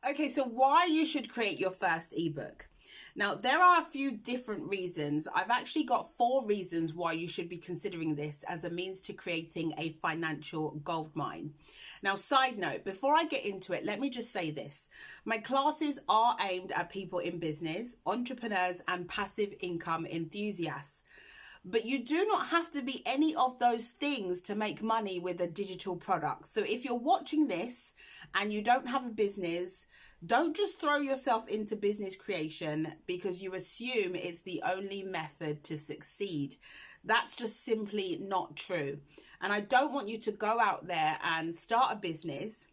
Okay, so why you should create your first ebook. Now, there are a few different reasons. I've actually got 4 reasons why you should be considering this as a means to creating a financial goldmine. Now, side note, before I get into it, let me just say this. My classes are aimed at people in business, entrepreneurs, and passive income enthusiasts. But you do not have to be any of those things to make money with a digital product. So if you're watching this and you don't have a business, don't just throw yourself into business creation because you assume it's the only method to succeed. That's just simply not true. And I don't want you to go out there and start a business,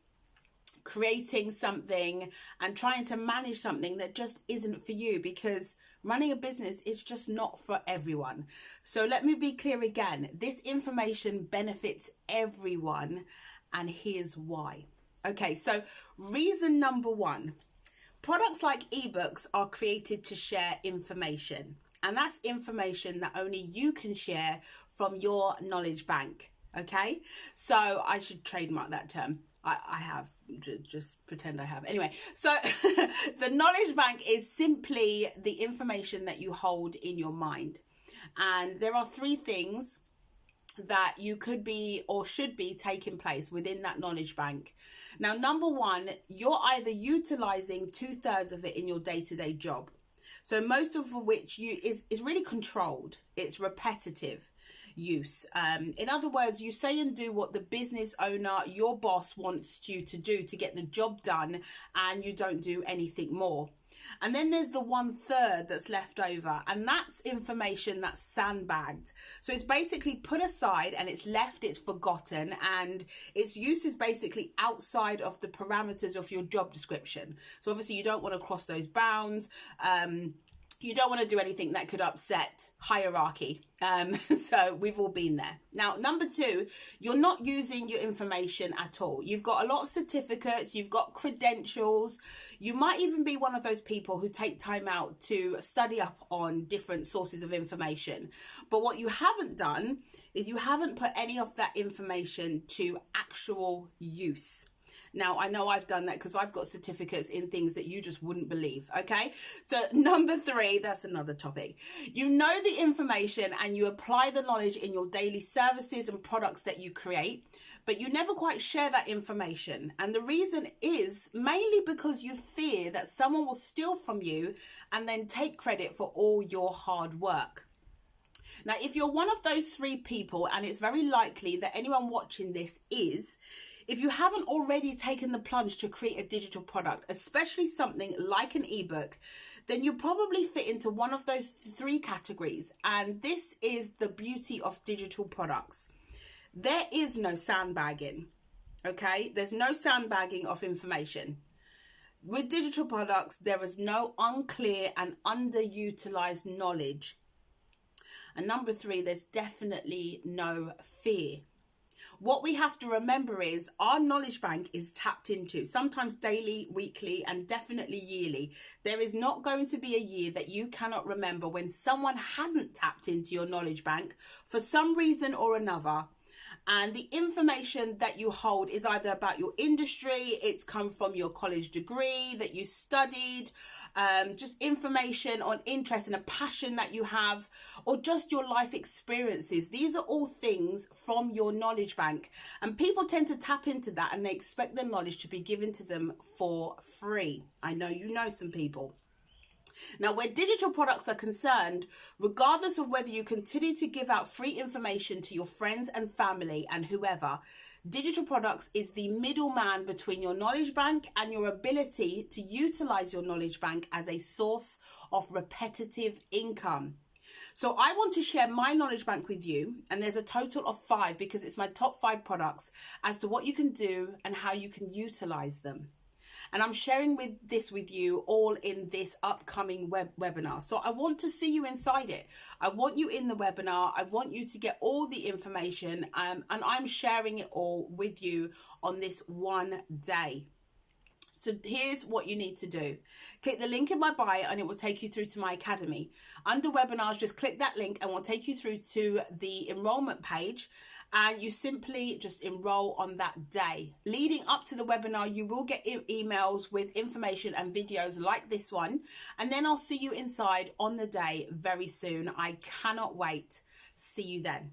creating something and trying to manage something that just isn't for you, because running a business is just not for everyone. So let me be clear again, this information benefits everyone, and here's why. Okay, so reason number 1, products like ebooks are created to share information, and that's information that only you can share from your knowledge bank. Okay, so I should trademark that term. I have, just pretend I have. Anyway, so the knowledge bank is simply the information that you hold in your mind. And there are 3 things that you could be or should be taking place within that knowledge bank. Now, number 1, you're either utilizing 2/3 of it in your day-to-day job. So most of which is really controlled. It's repetitive use. In other words, you say and do what the business owner, your boss, wants you to do to get the job done, and you don't do anything more. And then there's the 1/3 that's left over, and that's information that's sandbagged. So it's basically put aside and it's left, it's forgotten, and its use is basically outside of the parameters of your job description. So obviously you don't want to cross those bounds. You don't want to do anything that could upset hierarchy. So we've all been there. Now, number 2, you're not using your information at all. You've got a lot of certificates, you've got credentials. You might even be one of those people who take time out to study up on different sources of information. But what you haven't done is you haven't put any of that information to actual use. Now, I know I've done that because I've got certificates in things that you just wouldn't believe, okay? So number 3, that's another topic. You know the information and you apply the knowledge in your daily services and products that you create, but you never quite share that information. And the reason is mainly because you fear that someone will steal from you and then take credit for all your hard work. Now, if you're one of those 3 people, and it's very likely that anyone watching this is, if you haven't already taken the plunge to create a digital product, especially something like an ebook, then you probably fit into one of those 3 categories. And this is the beauty of digital products. There is no sandbagging, okay? There's no sandbagging of information. With digital products, there is no unclear and underutilized knowledge. And number 3, there's definitely no fear. What we have to remember is our knowledge bank is tapped into, sometimes daily, weekly, and definitely yearly. There is not going to be a year that you cannot remember when someone hasn't tapped into your knowledge bank for some reason or another. And the information that you hold is either about your industry, it's come from your college degree that you studied, just information on interest and a passion that you have, or just your life experiences. These are all things from your knowledge bank. And people tend to tap into that and they expect the knowledge to be given to them for free. I know you know some people. Now, where digital products are concerned, regardless of whether you continue to give out free information to your friends and family and whoever, digital products is the middleman between your knowledge bank and your ability to utilize your knowledge bank as a source of repetitive income. So I want to share my knowledge bank with you, and there's a total of 5 because it's my top 5 products as to what you can do and how you can utilize them. And I'm sharing this with you all in this upcoming webinar. So I want to see you inside it. I want you in the webinar. I want you to get all the information, and I'm sharing it all with you on this one day. So here's what you need to do. Click the link in my bio and it will take you through to my academy. Under webinars, just click that link and we'll take you through to the enrollment page, and you simply just enroll on that day. Leading up to the webinar, you will get emails with information and videos like this one, and then I'll see you inside on the day very soon. I cannot wait. See you then.